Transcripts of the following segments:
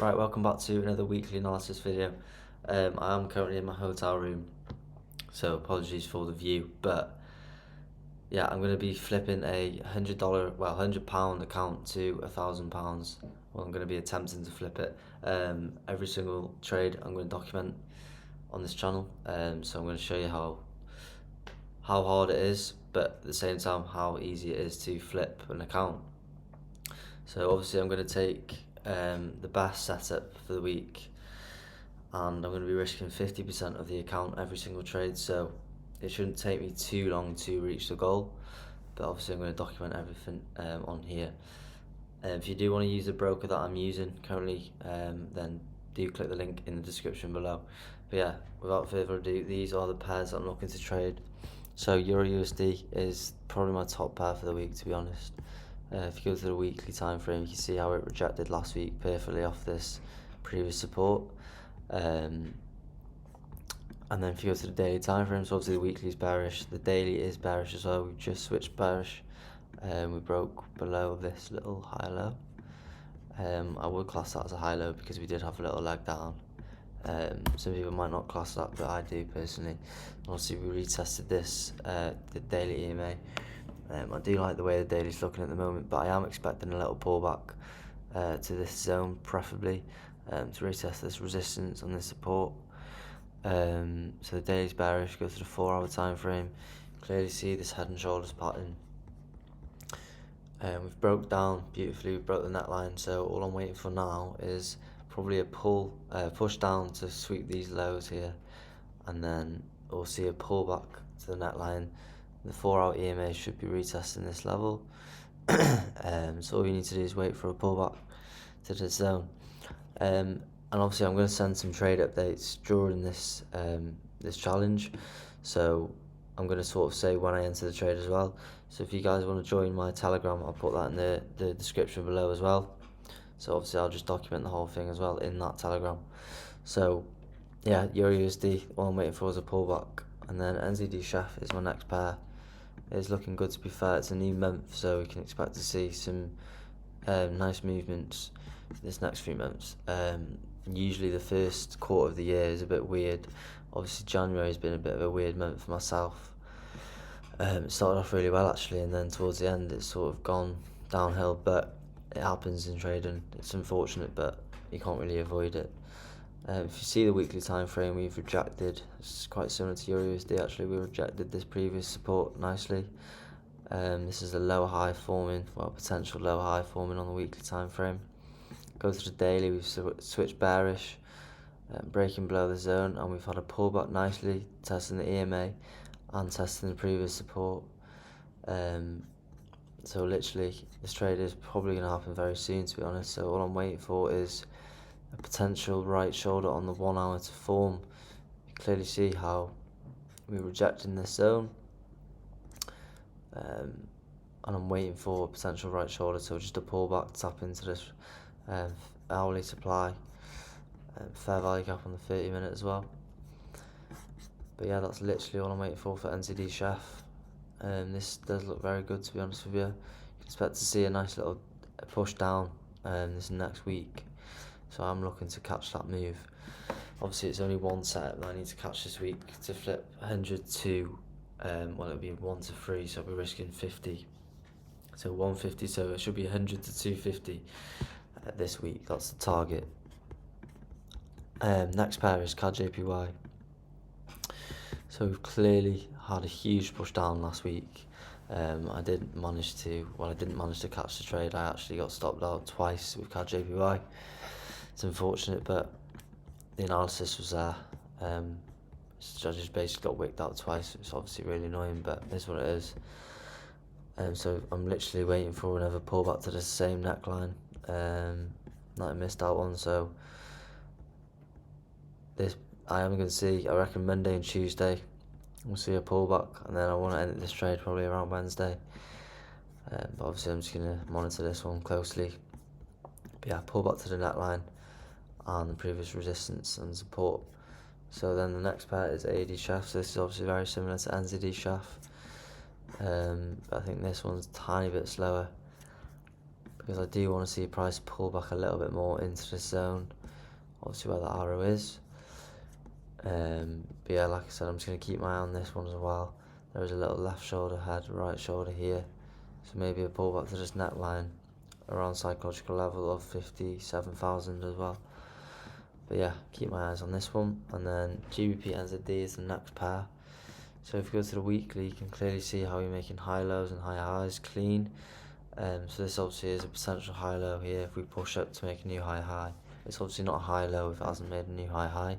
Right, welcome back to another weekly analysis video. I am currently in my hotel room, so apologies for the view, but yeah, I'm going to be flipping a £100 account to £1,000. Well, I'm going to be attempting to flip it. Every single trade I'm going to document on this channel, so I'm going to show you how hard it is, but at the same time how easy it is to flip an account. So obviously I'm going to take the best setup for the week, and I'm going to be risking 50% of the account every single trade, so it shouldn't take me too long to reach the goal, but obviously I'm going to document everything on here. If you do want to use the broker that I'm using currently, then do click the link in the description below. But yeah, without further ado, these are the pairs that I'm looking to trade. So Euro USD is probably my top pair for the week, to be honest. If you go to the weekly time frame, you can see how it rejected last week perfectly off this previous support. And then if you go to the daily time frame, so obviously the weekly is bearish, the daily is bearish as well. We've just switched bearish. We broke below this little high low. I would class that as a high low because we did have a little leg down. Some people might not class that, but I do personally. Obviously we retested this, the daily EMA. I do like the way the daily's looking at the moment, but I am expecting a little pullback to this zone, preferably, to retest this resistance on this support. So the daily's bearish. Go to the 4-hour time frame. Clearly see this head and shoulders pattern. We've broke down beautifully. We broke the neckline. So all I'm waiting for now is probably a push down to sweep these lows here, and then we'll see a pullback to the neckline. The 4-hour EMA should be retesting this level. So all you need to do is wait for a pullback to this zone. And obviously I'm going to send some trade updates during this this challenge, so I'm going to sort of say when I enter the trade as well. So if you guys want to join my Telegram, I'll put that in the description below as well. So obviously I'll just document the whole thing as well in that Telegram. So yeah, Euro USD, all I'm waiting for is a pullback, and then NZD Chef is my next pair. It's looking good, to be fair. It's a new month, so we can expect to see some nice movements this next few months. Usually the first quarter of the year is a bit weird. Obviously January has been a bit of a weird month for myself. It started off really well actually, and then towards the end it's sort of gone downhill, but it happens in trading. It's unfortunate, but you can't really avoid it. If you see the weekly time frame, we've rejected, it's quite similar to Euro USD actually, we rejected this previous support nicely. This is a lower high forming, well, potential lower high forming on the weekly time frame. Go to the daily, we've switched bearish, breaking below the zone, and we've had a pullback nicely, testing the EMA and testing the previous support. So literally this trade is probably going to happen very soon, to be honest. So all I'm waiting for is a potential right shoulder on the 1 hour to form. You clearly see how we're rejecting this zone, and I'm waiting for a potential right shoulder, so just a pullback, tap into this hourly supply, fair value gap on the 30-minute as well. But yeah, that's literally all I'm waiting for NZD Chef. This does look very good, to be honest with you. You can expect to see a nice little push down this next week, so I'm looking to catch that move. Obviously it's only one setup that I need to catch this week to flip 100 to well, it'll be 1 to 3, so I'll be risking 50, so 150, so it should be 100 to 250 this week. That's the target. Next pair is CAD JPY. So we've clearly had a huge push down last week. I didn't manage to catch the trade. I actually got stopped out twice with CAD JPY. It's unfortunate, but the analysis was there. So I just basically got wicked out twice. It's obviously really annoying, but it's what it is. So I'm literally waiting for another pullback to the same neckline that I missed out on. So this I am going to see, I reckon Monday and Tuesday we'll see a pullback, and then I want to end this trade probably around Wednesday. But obviously I'm just going to monitor this one closely. But yeah, pullback to the neckline and the previous resistance and support. So then the next pair is AD Chef. So this is obviously very similar to NZD Chef, but I think this one's a tiny bit slower. because I do want to see price pull back a little bit more into this zone, obviously where the arrow is. But yeah, like I said, I'm just going to keep my eye on this one as well. There is a little left shoulder head, right shoulder here, so maybe a pullback to this neckline around psychological level of 57,000 as well. But yeah, keep my eyes on this one. And then GBP NZD is the next pair. So if you go to the weekly, you can clearly see how we're making high lows and high highs clean. So this obviously is a potential high low here if we push up to make a new high high. It's obviously not a high low if it hasn't made a new high high.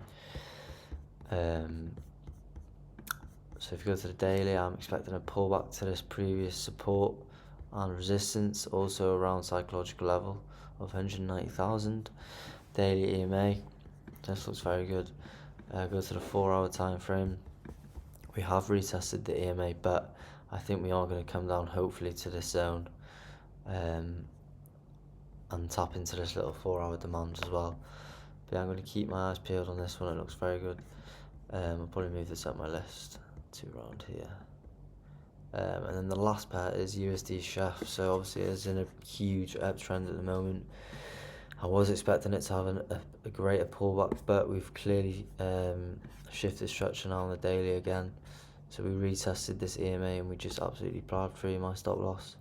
So if you go to the daily, I'm expecting a pullback to this previous support and resistance, also around psychological level of 190,000. Daily EMA, this looks very good. Go to the 4-hour time frame. We have retested the EMA, but I think we are going to come down hopefully to this zone and tap into this little 4-hour demand as well. But yeah, I'm going to keep my eyes peeled on this one. It looks very good. I'll probably move this up my list to around here. And then the last pair is USD Chef. So obviously it's in a huge uptrend at the moment. I was expecting it to have a greater pullback, but we've clearly shifted structure now on the daily again. So we retested this EMA and we just absolutely plowed through my stop loss.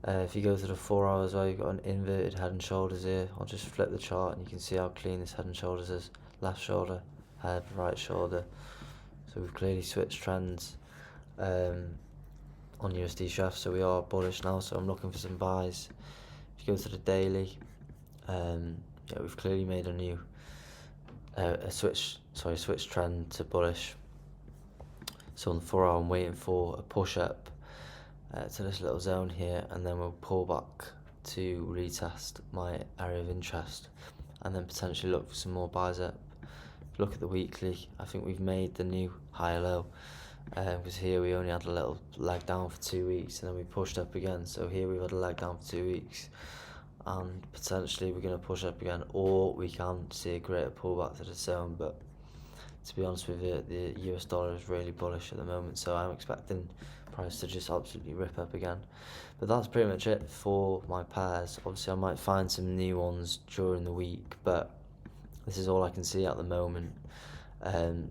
If you go to the 4 hours, well, you've got an inverted head and shoulders here. I'll just flip the chart and you can see how clean this head and shoulders is. Left shoulder, head, right shoulder. So we've clearly switched trends on USD Chef, so we are bullish now, so I'm looking for some buys. If you go to the daily, yeah, we've clearly made a new switch trend to bullish. So on the 4 hour, I'm waiting for a push up to this little zone here, and then we'll pull back to retest my area of interest, and then potentially look for some more buys up. If you look at the weekly, I think we've made the new higher low, because here we only had a little leg down for 2 weeks, and then we pushed up again. So here we've had a leg down for 2 weeks, and potentially we're going to push up again, or we can see a greater pullback to the zone. But to be honest with you, the US dollar is really bullish at the moment, so I'm expecting price to just absolutely rip up again. But that's pretty much it for my pairs. Obviously I might find some new ones during the week, but this is all I can see at the moment.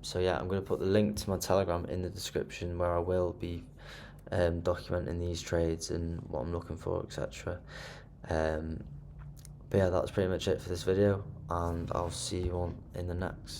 So yeah, I'm going to put the link to my Telegram in the description, where I will be documenting these trades and what I'm looking for, etc. But yeah, that's pretty much it for this video, and I'll see you on in the next.